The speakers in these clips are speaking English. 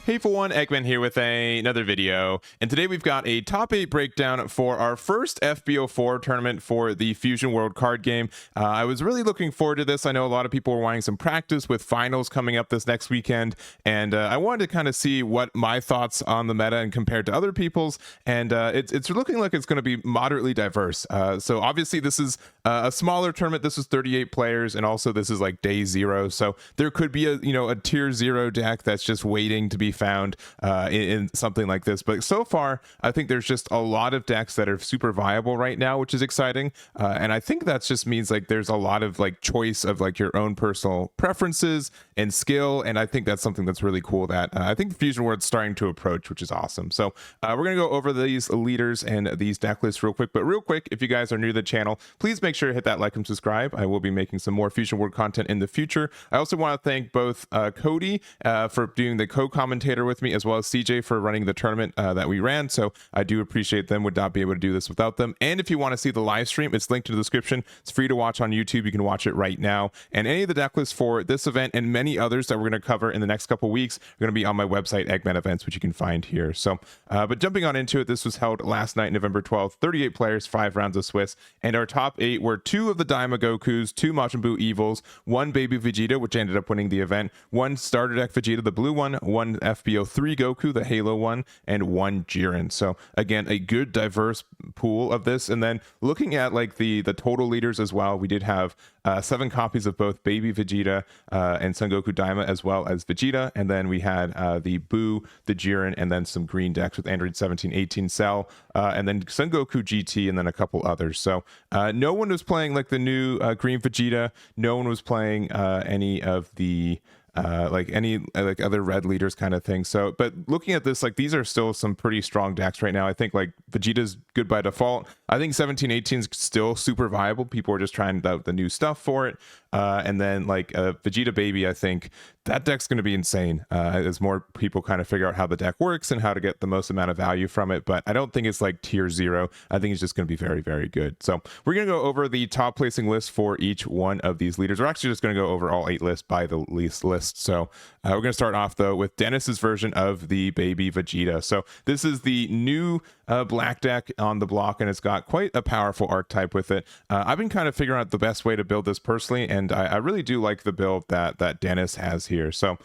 Hey for one, Eggman here with another video, and today we've got a top 8 breakdown for our first FB04 tournament for the Fusion World card game. I was really looking forward to this. I know a lot of people were wanting some practice with finals coming up this next weekend, and I wanted to kind of see what my thoughts on the meta and compared to other people's, and it's looking like it's going to be moderately diverse. So obviously this is a smaller tournament. This is 38 players, and also this is like day 0, so there could be a tier 0 deck that's just waiting to be found in something like this. But so far I think there's just a lot of decks that are super viable right now, which is exciting, and I think that just means like there's a lot of like choice of like your own personal preferences and skill, and I think that's something that's really cool that I think the Fusion World's starting to approach, which is awesome. So we're gonna go over these leaders and these deck lists real quick, but real quick, if you guys are new to the channel, please make sure to hit that like and subscribe. I will be making some more Fusion World content in the future. I also want to thank both Cody for doing the co-commentator with me, as well as CJ for running the tournament that we ran. So I do appreciate them. Would not be able to do this without them. And if you want to see the live stream, it's linked in the description. It's free to watch on YouTube. You can watch it right now. And any of the deck lists for this event and many others that we're going to cover in the next couple weeks are going to be on my website, Eggman Events, which you can find here. So, but jumping on into it, this was held last night, November 12th. 38 players, 5 rounds of Swiss, and our top 8 were 2 of the Daima Gokus, 2 Majin Buu Evils, 1 Baby Vegeta, which ended up winning the event, 1 starter deck Vegeta, the blue one, 1 FB03 Goku, the Halo one, and 1 Jiren. So again, a good diverse pool of this. And then looking at like the total leaders as well, we did have 7 copies of both Baby Vegeta and Son Goku Daima, as well as Vegeta. And then we had the Buu, the Jiren, and then some green decks with Aandroidd 17, 18 Cell, and then Son Goku GT, and then a couple others. So no one was playing like the new green Vegeta. No one was playing any of the like other red leaders kind of thing. So but looking at this, like these are still some pretty strong decks right now. I think like Vegeta's good by default. I think 17 18 is still super viable. People are just trying out the new stuff for it, and then like Vegeta Baby, I think that deck's going to be insane as more people kind of figure out how the deck works and how to get the most amount of value from it. But I don't think it's like tier 0. I think it's just going to be very, very good. So we're going to go over the top placing list for each one of these leaders. We're actually just going to go over all 8 lists by the least list. So we're going to start off though with Dennis's version of the Baby Vegeta. So this is the new black deck on the block, and it's got quite a powerful archetype with it. I've been kind of figuring out the best way to build this personally, and I really do like the build that Dennis has here. So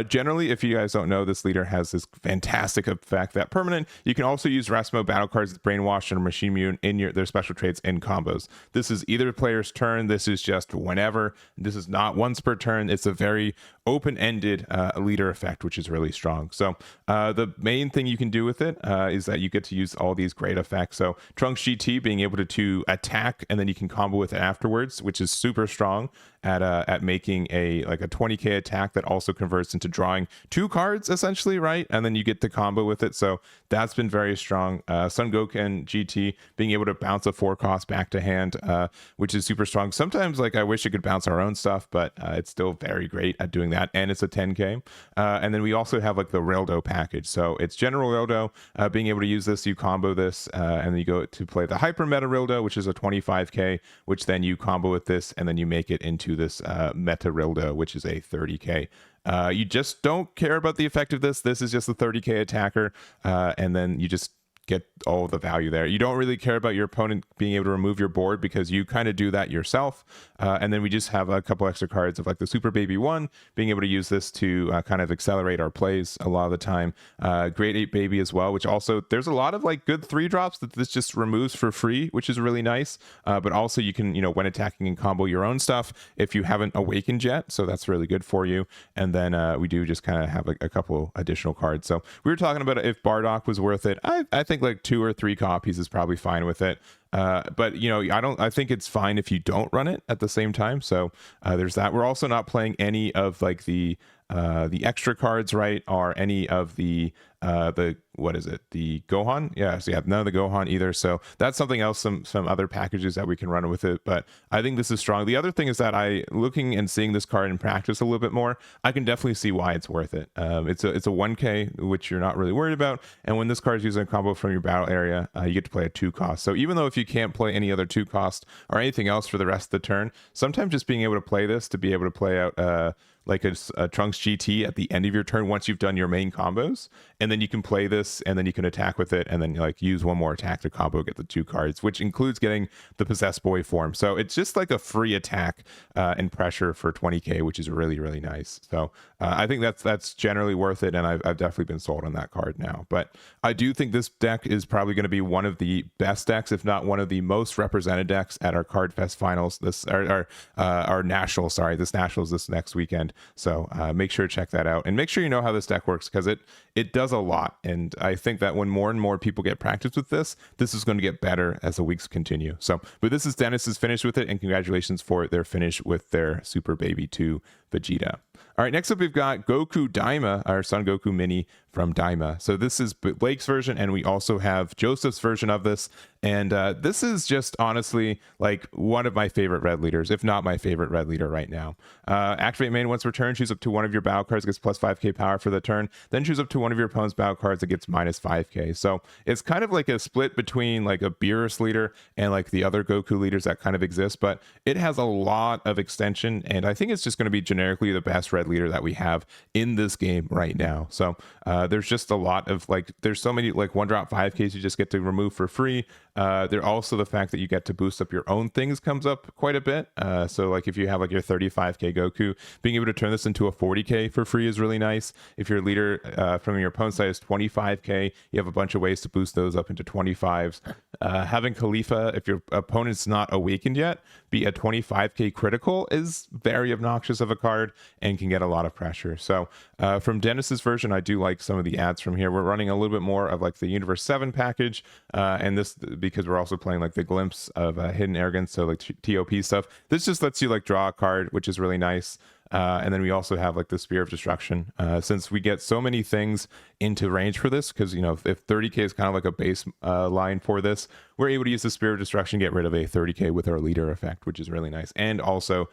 generally, if you guys don't know, this leader has this fantastic effect that permanent. You can also use Rasmo battle cards, Brainwash, and Machine Immune in their special traits and combos. This is either player's turn. This is just whenever. This is not once per turn. It's a very open-ended leader effect, which is really strong. So the main thing you can do with it is that you get to use all these great effects. So Trunks GT being able to attack, and then you can combo with it afterwards, which is super strong at making a 20k attack that also converts into drawing 2 cards essentially, right? And then you get the combo with it. So that's been very strong. Son Goku GT being able to bounce a 4 cost back to hand, which is super strong. Sometimes like I wish it could bounce our own stuff, but it's still very great at doing that, and it's a 10k. And then we also have like the Rildo package. So it's General Rildo, being able to use this, you combo this, and then you go to play the Hyper Meta Rildo, which is a 25k, which then you combo with this, and then you make it into this Meta Rildo, which is a 30k. You just don't care about the effect of this. This is just a 30k attacker, and then you just get all the value there. You don't really care about your opponent being able to remove your board because you kind of do that yourself. And then we just have a couple extra cards of like the Super Baby 1, being able to use this to kind of accelerate our plays a lot of the time. Grade 8 Baby as well, which also there's a lot of like good 3 drops that this just removes for free, which is really nice. But also you can, when attacking and combo your own stuff if you haven't awakened yet. So that's really good for you. And then we do just kind of have a couple additional cards. So we were talking about if Bardock was worth it. I think like 2 or 3 copies is probably fine with it. But I think it's fine if you don't run it at the same time. So there's that. We're also not playing any of like the extra cards, right? Or any of the what is it, the Gohan? Yeah, so yeah, none of the Gohan either. So that's something else, some other packages that we can run with it. But I think this is strong. The other thing is that looking and seeing this card in practice a little bit more, I can definitely see why it's worth it. It's a 1k, which you're not really worried about. And when this card is using a combo from your battle area, you get to play a 2 cost. So even though if you can't play any other 2 cost or anything else for the rest of the turn, sometimes just being able to play this to be able to play out like a Trunks GT at the end of your turn once you've done your main combos, and then you can play this, and then you can attack with it, and then like use one more attack to combo, get the 2 cards, which includes getting the Possessed Boy form. So it's just like a free attack and pressure for 20k, which is really, really nice. So I think that's generally worth it, and I've definitely been sold on that card now. But I do think this deck is probably going to be one of the best decks, if not one of the most represented decks at our Card Fest finals, our nationals, this nationals this next weekend. So make sure to check that out, and make sure you know how this deck works, because it does a lot. And I think that when more and more people get practice with this is going to get better as the weeks continue. So, but this is Dennis's finish with it, and congratulations for their finish with their Super Baby 2 Vegeta. All right, next up we've got Goku Daima, our Son Goku mini from Daima. So this is Blake's version, and we also have Joseph's version of this. And this is just honestly like one of my favorite red leaders, if not my favorite red leader right now. Activate main once returned, choose up to one of your battle cards, gets plus 5k power for the turn. Then choose up to one of your opponent's battle cards that gets minus 5k. So it's kind of like a split between like a Beerus leader and like the other Goku leaders that kind of exist, but it has a lot of extension, and I think it's just going to be generically the best red leader that we have in this game right now. So there's just a lot of like, there's so many like 1-drop 5ks you just get to remove for free. There also the fact that you get to boost up your own things comes up quite a bit. So like if you have like your 35k Goku, being able to turn this into a 40k for free is really nice. If your leader from your opponent's side is 25k, you have a bunch of ways to boost those up into 25s. Having Khalifa, if your opponent's not awakened yet, be a 25k critical is very obnoxious of a card and can get a lot of pressure. So from Dennis's version, I do like some of the ads from here. We're running a little bit more of like the Universe 7 package, and this because we're also playing like the Glimpse of Hidden Arrogance, so like TOP stuff. This just lets you like draw a card, which is really nice. And then we also have like the Spear of Destruction, since we get so many things into range for this, because, you know, if 30k is kind of like a base line for this, we're able to use the Spear of Destruction, get rid of a 30k with our leader effect, which is really nice, and also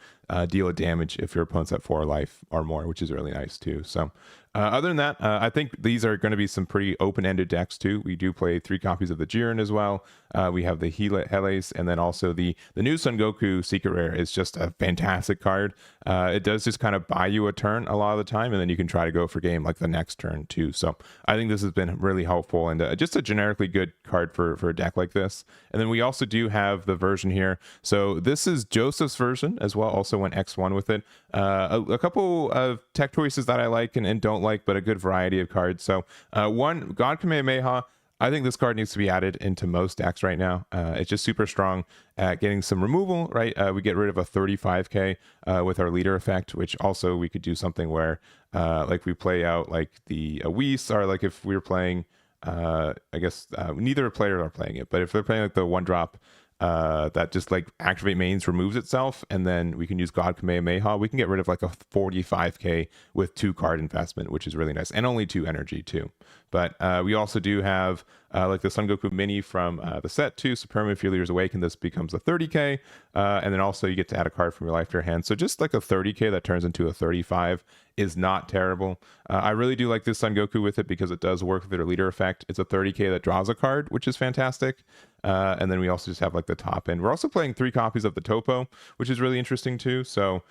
deal a damage if your opponent's at 4 life or more, which is really nice too. So other than that, I think these are going to be some pretty open-ended decks too. We do play 3 copies of the Jiren as well. We have the Heles, and then also the new Son Goku Secret Rare is just a fantastic card. It does just kind of buy you a turn a lot of the time, and then you can try to go for game like the next turn too. So I think this has been really helpful, and just a generically good card for a deck like this. And then we also do have the version here. So this is Joseph's version as well, also went X1 with it. A couple of tech choices that I like and don't like, but a good variety of cards. So one, God Kamehameha. I think this card needs to be added into most decks right now. It's just super strong at getting some removal, right? We get rid of a 35k with our leader effect, which also we could do something where like we play out like the Whis, or like if we were playing, I guess neither players are playing it, but if they're playing like the 1-drop that just like activate mains removes itself, and then we can use God Kamehameha, we can get rid of like a 45k with 2 card investment, which is really nice, and only 2 energy too. But we also do have like the Son Goku mini from the set too. So permanent, if your leader's awakened, this becomes a 30k, and then also you get to add a card from your life to your hand. So just like a 30k that turns into a 35 is not terrible. I really do like this Son Goku with it because it does work with their leader effect. It's a 30k that draws a card, which is fantastic. And then we also just have like the top end. We're also playing 3 copies of the Topo, which is really interesting too. So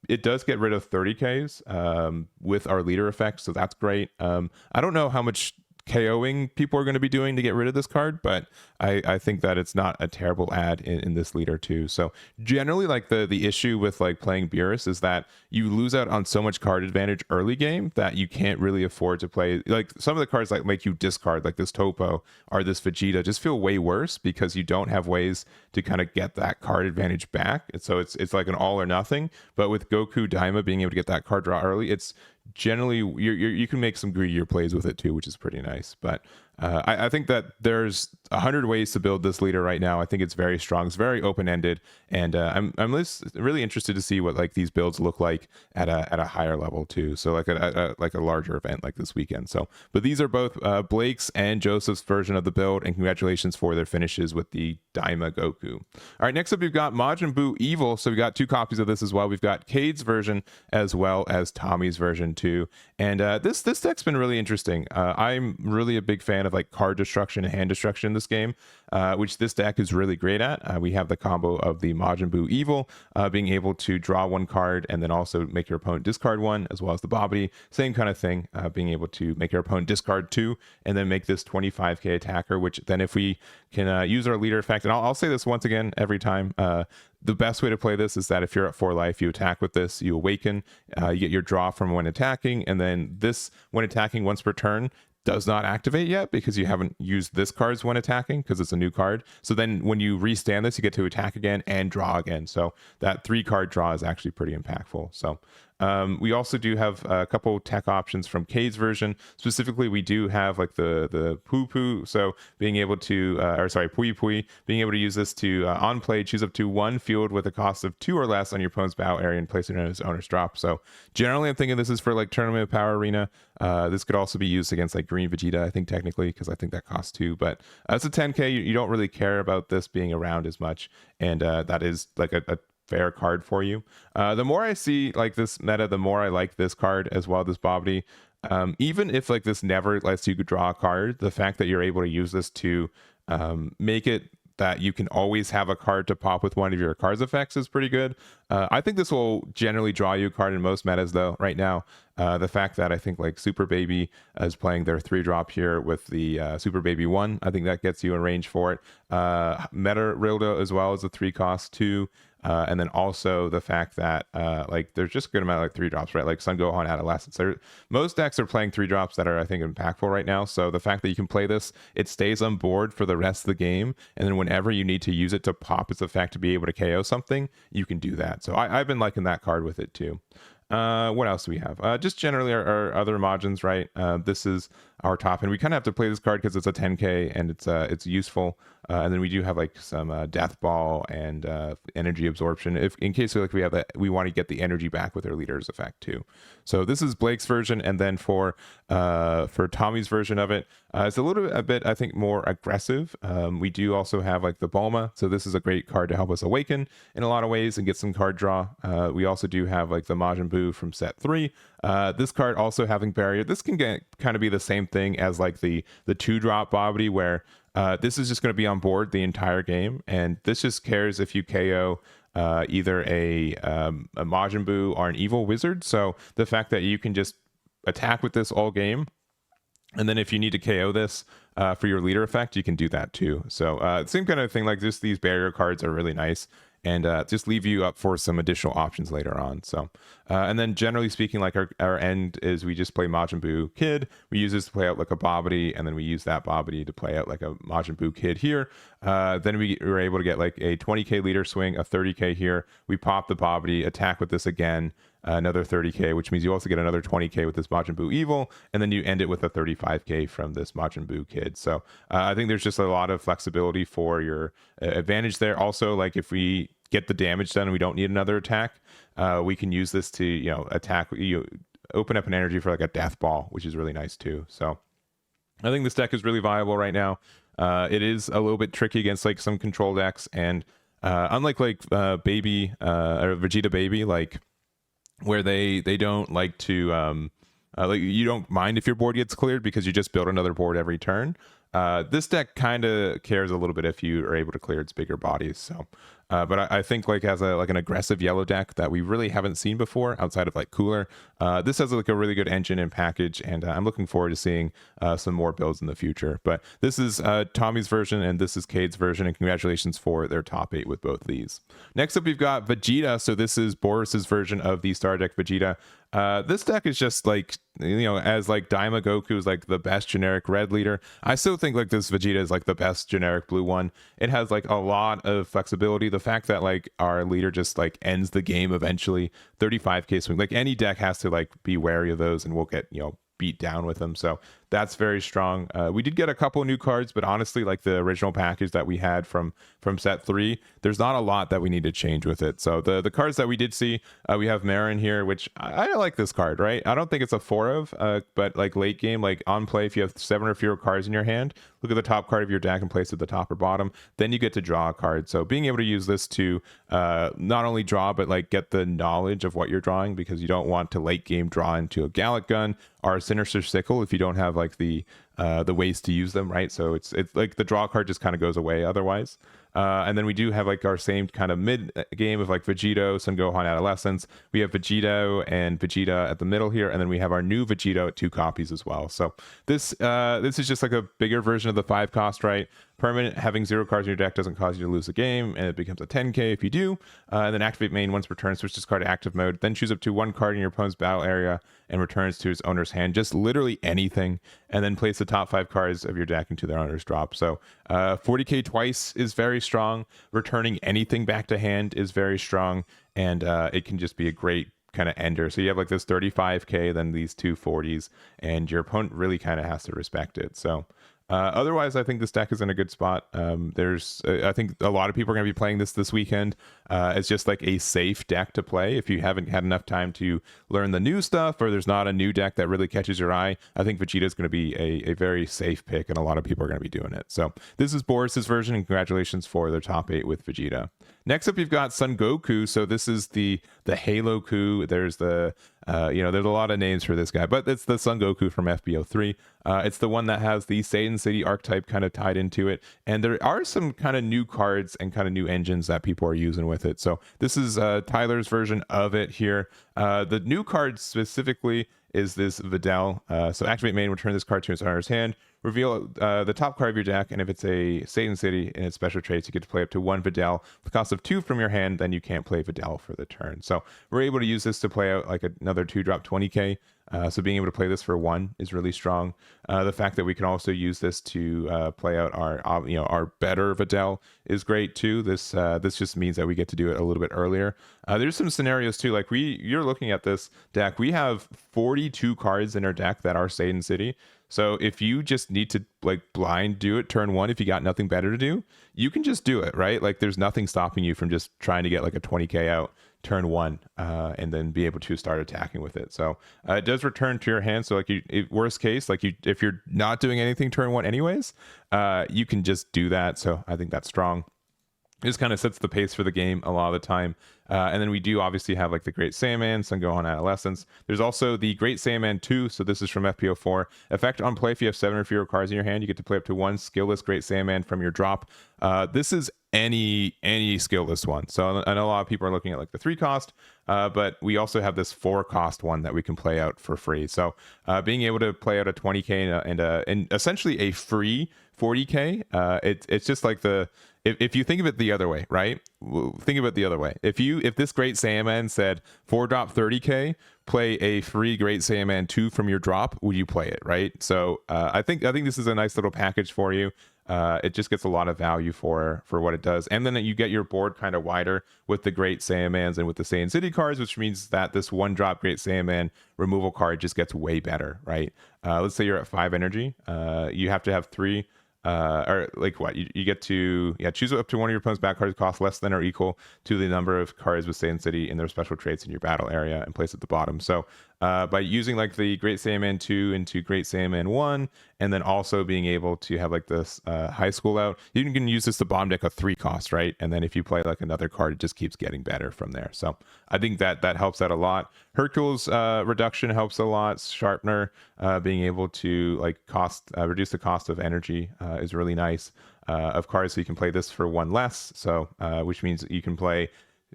it does get rid of 30ks with our leader effect, so that's great. I don't know how much KOing people are going to be doing to get rid of this card, but I think that it's not a terrible ad in this leader too. So generally, like the issue with like playing Beerus is that you lose out on so much card advantage early game that you can't really afford to play. Like some of the cards that make you discard, like this Topo or this Vegeta, just feel way worse because you don't have ways to kind of get that card advantage back. And so it's like an all or nothing. But with Goku Daima being able to get that card draw early, it's generally you can make some greedier plays with it too, which is pretty nice. But I think that there's 100 ways to build this leader right now. I think it's very strong. It's very open-ended, and I'm really interested to see what like these builds look like at a higher level too. So like a larger event like this weekend. So, but these are both Blake's and Joseph's version of the build, and congratulations for their finishes with the Daima Goku. All right, next up we've got Majin Buu Evil. So we got 2 copies of this as well. We've got Cade's version as well as Tommy's version too. And this deck's been really interesting. I'm really a big fan fan of like card destruction and hand destruction in this game, which this deck is really great at. We have the combo of the Majin Buu Evil, being able to draw one card and then also make your opponent discard one, as well as the Bobbity, same kind of thing, being able to make your opponent discard two and then make this 25k attacker, which then if we can use our leader effect, and I'll say this once again every time, the best way to play this is that if you're at 4 life, you attack with this, you awaken, you get your draw from when attacking, and then this, when attacking once per turn, does not activate yet because you haven't used this card when attacking because it's a new card. So then when you restand this, you get to attack again and draw again. So that 3-card draw is actually pretty impactful. So we also do have a couple tech options from Cade's version. Specifically, we do have like the Poo Poo. So being able to, Pui Pui, being able to use this to on play, choose up to 1 field with a cost of 2 or less on your opponent's battle area and place it in his owner's drop. So generally, I'm thinking this is for like Tournament of Power Arena. This could also be used against like Green Vegeta, I think technically, because I think that costs 2. But it's a 10k. You don't really care about this being around as much, and that is like a fair card for you. The more I see like this meta, the more I like this card as well, this Bobbity. Even if like this never lets you draw a card, the fact that you're able to use this to make it that you can always have a card to pop with one of your cards effects is pretty good. I think this will generally draw you a card in most metas though right now. The fact that I think like Super Baby is playing their 3-drop here with the Super Baby 1, I think that gets you in range for it. Meta Rildo as well as a 3-cost too. And then also the fact that like there's just a good amount of like 3-drops, right? Like Sun Gohan Adolescence. Most decks are playing 3-drops that are, I think, impactful right now. So the fact that you can play this, it stays on board for the rest of the game. And then whenever you need to use it to pop its effect to be able to KO something, you can do that. So I've been liking that card with it too. What else do we have? Just generally our other Majins, right? This is our top, and we kind of have to play this card because it's a 10k and it's useful. And then we do have like some Death Ball and energy absorption, if in case like we want to get the energy back with our leader's effect too. So this is Blake's version, and then for Tommy's version of it, it's a bit I think more aggressive. We do also have like the Bulma, so this is a great card to help us awaken in a lot of ways and get some card draw. We also do have like the Majin Buu from set 3. This card also having barrier. This can kind of be the same thing as like the 2-drop Bobbity, where this is just going to be on board the entire game, and this just cares if you KO either a Majin Buu or an evil wizard. So the fact that you can just attack with this all game, and then if you need to KO this for your leader effect, you can do that too. So same kind of thing, like just these barrier cards are really nice and just leave you up for some additional options later on. So and then generally speaking, like our end is we just play Majin Buu Kid. We use this to play out like a Bobbity, and then we use that Bobbity to play out like a Majin Buu Kid here. Then we were able to get like a 20k leader swing, a 30k here. We pop the Bobbity, attack with this again, another 30k, which means you also get another 20k with this Majin Buu Evil, and then you end it with a 35k from this Majin Buu Kid. So I think there's just a lot of flexibility for your advantage there. Also, like if we get the damage done and we don't need another attack, we can use this to attack, open up an energy for like a Death Ball, which is really nice too. So I think this deck is really viable right now. It is a little bit tricky against like some control decks, and unlike like Baby or Vegeta Baby, like where they don't like to like you don't mind if your board gets cleared because you just build another board every turn. This deck kind of cares a little bit if you are able to clear its bigger bodies. So but I think like as an aggressive yellow deck that we really haven't seen before outside of like Cooler, this has like a really good engine and package, and I'm looking forward to seeing some more builds in the future. But this is Tommy's version, and this is Cade's version, and congratulations for their top 8 with both these. Next up, we've got Vegeta. So this is Boris's version of the Star Deck Vegeta. This deck is just like, as like Daima Goku is like the best generic red leader, I still think like this Vegeta is like the best generic blue one. It has like a lot of flexibility. The fact that like our leader just like ends the game eventually, 35k swing, like any deck has to like be wary of those, and we'll get beat down with them. So that's very strong. We did get a couple new cards, but honestly, like the original package that we had from set 3, there's not a lot that we need to change with it. So the cards that we did see, we have Miranda here, which I like this card, right? I don't think it's a 4 of, but like late game, like on play, if you have 7 or fewer cards in your hand, look at the top card of your deck and place it at the top or bottom, then you get to draw a card. So being able to use this to not only draw, but like get the knowledge of what you're drawing, because you don't want to late game draw into a Gallic Gun or a Sinister Sickle if you don't have like like the ways to use them, right? So it's like the draw card just kind of goes away otherwise. And then we do have like our same kind of mid game of like Vegito, Son Gohan Adolescence. We have Vegito and Vegeta at the middle here, and then we have our new Vegito at 2 copies as well. So this is just like a bigger version of the 5 cost, right? Permanent, having 0 cards in your deck doesn't cause you to lose the game, and it becomes a 10k if you do. And then activate main once per turn, switch this card to active mode, then choose up to 1 card in your opponent's battle area and returns to his owner's hand, just literally anything, and then place the top 5 cards of your deck into their owner's drop. So 40k twice is very strong. Returning anything back to hand is very strong, and it can just be a great kind of ender. So you have like this 35k, then these 2 40s, and your opponent really kind of has to respect it. So otherwise, I think this deck is in a good spot. I think a lot of people are going to be playing this weekend. It's just like a safe deck to play if you haven't had enough time to learn the new stuff, or there's not a new deck that really catches your eye. I think Vegeta is going to be a very safe pick, and a lot of people are going to be doing it. So this is Boris's version, and congratulations for their top 8 with Vegeta. Next up, you've got Son Goku. So this is the Halo Ku. There's the there's a lot of names for this guy, but it's the Son Goku from FB03. It's the one that has the Satan City archetype kind of tied into it, and there are some kind of new cards and kind of new engines that people are using with it. So this is Tylor's version of it here. The new card specifically is this Videl. So activate main, return this card to its owner's hand, reveal the top card of your deck, and if it's a Satan City in its special traits, you get to play up to 1 Videl with the cost of 2 from your hand, then you can't play Videl for the turn. So we're able to use this to play out like another 2-drop 20k. So being able to play this for 1 is really strong. The fact that we can also use this to play out our better Videl is great too. This just means that we get to do it a little bit earlier. There's some scenarios too, like you're looking at this deck, we have 42 cards in our deck that are Satan City. So if you just need to like blind do it turn 1, if you got nothing better to do, you can just do it, right? Like there's nothing stopping you from just trying to get like a 20k out turn 1 and then be able to start attacking with it. So it does return to your hand. So like worst case, like if you're not doing anything turn 1 anyways, you can just do that. So I think that's strong. It just kind of sets the pace for the game a lot of the time. And then we do obviously have like the Great Saiyaman, Son Gohan Adolescence. There's also the Great Saiyaman 2. So this is from FB04. Effect on play: if you have 7 or fewer cards in your hand, you get to play up to 1 skillless Great Saiyaman from your drop. This is any skillless one. So I know a lot of people are looking at like the 3 cost, but we also have this 4 cost one that we can play out for free. So being able to play out a 20k and essentially a free 40k, it's just like if you think of it the other way, right? Think of it the other way. If this Great Saiyaman said 4-drop 30k, play a free Great Saiyaman 2 from your drop, would you play it, right? So I think this is a nice little package for you. It just gets a lot of value for what it does, and then you get your board kind of wider with the Great Saiyamans and with the Saiyan City cards, which means that this 1-drop Great Saiyaman removal card just gets way better, right? Let's say you're at 5 energy, you have to have 3. Or like what you get to choose up to 1 of your opponent's back cards cost less than or equal to the number of cards with Saiyan City in their special traits in your battle area and place at the bottom. So by using like the Great Saiyaman 2 into Great Saiyaman 1, and then also being able to have like this high school out, you can use this to bomb deck a 3 cost, right? And then if you play like another card, it just keeps getting better from there. So I think that helps out a lot. Hercules reduction helps a lot. Sharpener being able to like reduce the cost of energy is really nice of cards. So you can play this for 1 less. So which means you can play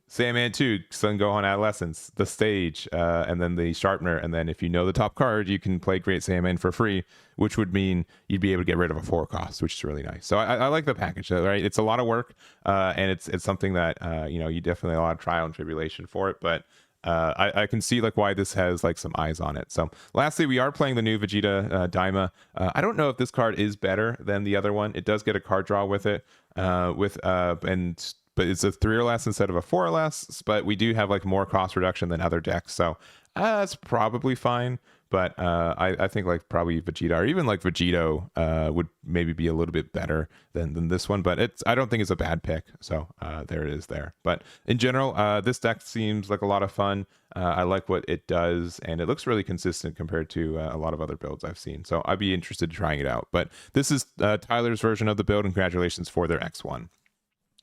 Saiyaman 2, Son Gohan Adolescence, the stage, and then the Sharpener, and then if you know the top card, you can play Great Saiyaman for free, which would mean you'd be able to get rid of a 4 cost, which is really nice. So I like the package, right? It's a lot of work, and it's something that you definitely a lot of trial and tribulation for it, but I can see like why this has like some eyes on it. So lastly, we are playing the new Vegeta Daima. I don't know if this card is better than the other one. It does get a card draw with it, but it's a 3 or less instead of a 4 or less. But we do have like more cost reduction than other decks, so that's probably fine. But I think like probably Vegeta or even like Vegito would maybe be a little bit better than this one. But I don't think it's a bad pick. So there it is there. But in general, this deck seems like a lot of fun. I like what it does, and it looks really consistent compared to a lot of other builds I've seen. So I'd be interested in trying it out. But this is Tylor's version of the build, and congratulations for their X1.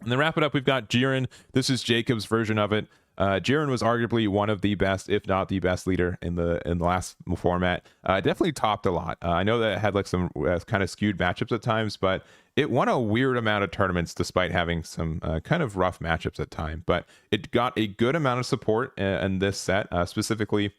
And then wrap it up, we've got Jiren. This is Jacob's version of it. Jiren was arguably one of the best, if not the best leader in the last format. Definitely topped a lot. I know that it had like some kind of skewed matchups at times, but it won a weird amount of tournaments despite having some kind of rough matchups at times. But it got a good amount of support in this set, specifically.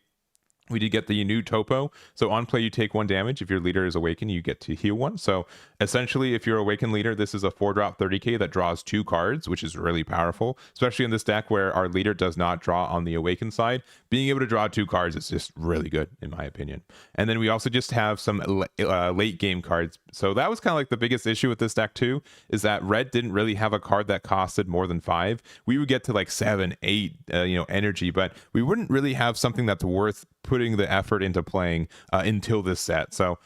We did get the new topo. So on play, you take 1 damage. If your leader is awakened, you get to heal 1. So essentially, if you're awakened leader, this is a 4-drop 30k that draws 2 cards, which is really powerful, especially in this deck where our leader does not draw on the awakened side. Being able to draw 2 cards is just really good, in my opinion. And then we also just have some late game cards. So that was kind of like the biggest issue with this deck too, is that red didn't really have a card that costed more than 5. We would get to like 7, 8, energy, but we wouldn't really have something that's worth putting the effort into playing until this set. So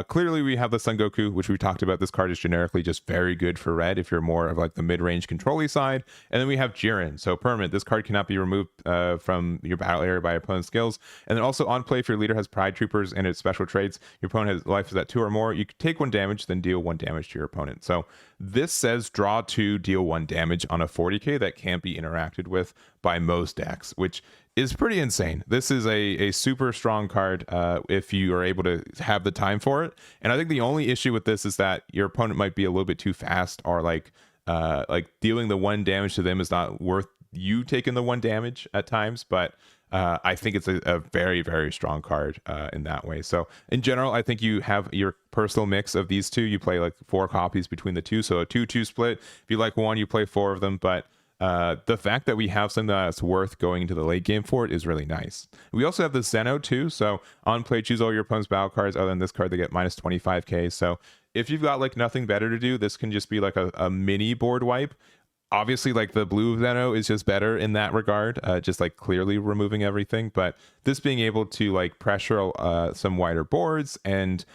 clearly we have the Son Goku, which we talked about. This card is generically just very good for red if you're more of like the mid-range control-y side. And then we have Jiren, so permanent. This card cannot be removed from your battle area by opponent's skills. And then also on play, if your leader has Pride Troopers and its special traits, your opponent has life is at 2 or more, you can take 1 damage, then deal 1 damage to your opponent. So this says draw 2, deal 1 damage on a 40k that can't be interacted with by most decks, which is pretty insane. This is a super strong card if you are able to have the time for it. And I think the only issue with this is that your opponent might be a little bit too fast, or like dealing the 1 damage to them is not worth you taking the 1 damage at times. But I think it's a very, very strong card in that way. So in general, I think you have your personal mix of these two. You play like 4 copies between the two. So a 2-2 split. If you like one, you play 4 of them. But the fact that we have something that's worth going into the late game for it is really nice. We also have the Zeno too. So on play, choose all your opponent's battle cards. Other than this card, they get minus 25k. So if you've got like nothing better to do, this can just be like a mini board wipe. Obviously, like the blue Zeno is just better in that regard, just like clearly removing everything. But this being able to like pressure some wider boards and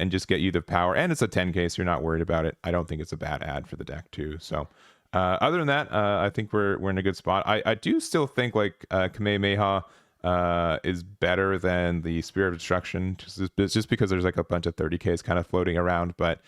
just get you the power, and it's a 10k, so you're not worried about it. I don't think it's a bad ad for the deck too. So other than that, I think we're in a good spot. I do still think like Kamehameha is better than the Spear of Destruction, just because there's like a bunch of 30ks kind of floating around. But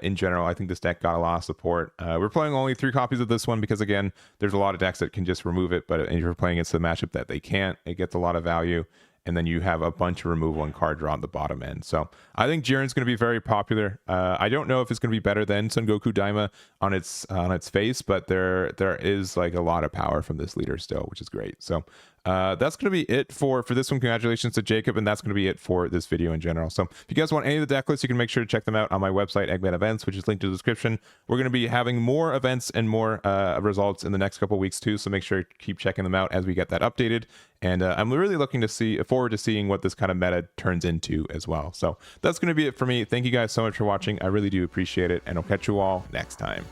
in general, I think this deck got a lot of support. We're playing only 3 copies of this one because, again, there's a lot of decks that can just remove it, but if you're playing against the matchup that they can't, it gets a lot of value. And then you have a bunch of removal and card draw on the bottom end. So I think Jiren's going to be very popular. I don't know if it's going to be better than Son Goku Daima on its face, but there is like a lot of power from this leader still, which is great. So that's going to be it for this one. Congratulations to Jacob, and that's going to be it for this video in general. So if you guys want any of the deck lists, you can make sure to check them out on my website, Eggman Events, which is linked in the description. We're going to be having more events and more results in the next couple of weeks too, so make sure to keep checking them out as we get that updated. And I'm really looking to forward to seeing what this kind of meta turns into as well. So that's going to be it for me. Thank you guys so much for watching. I really do appreciate it, and I'll catch you all next time.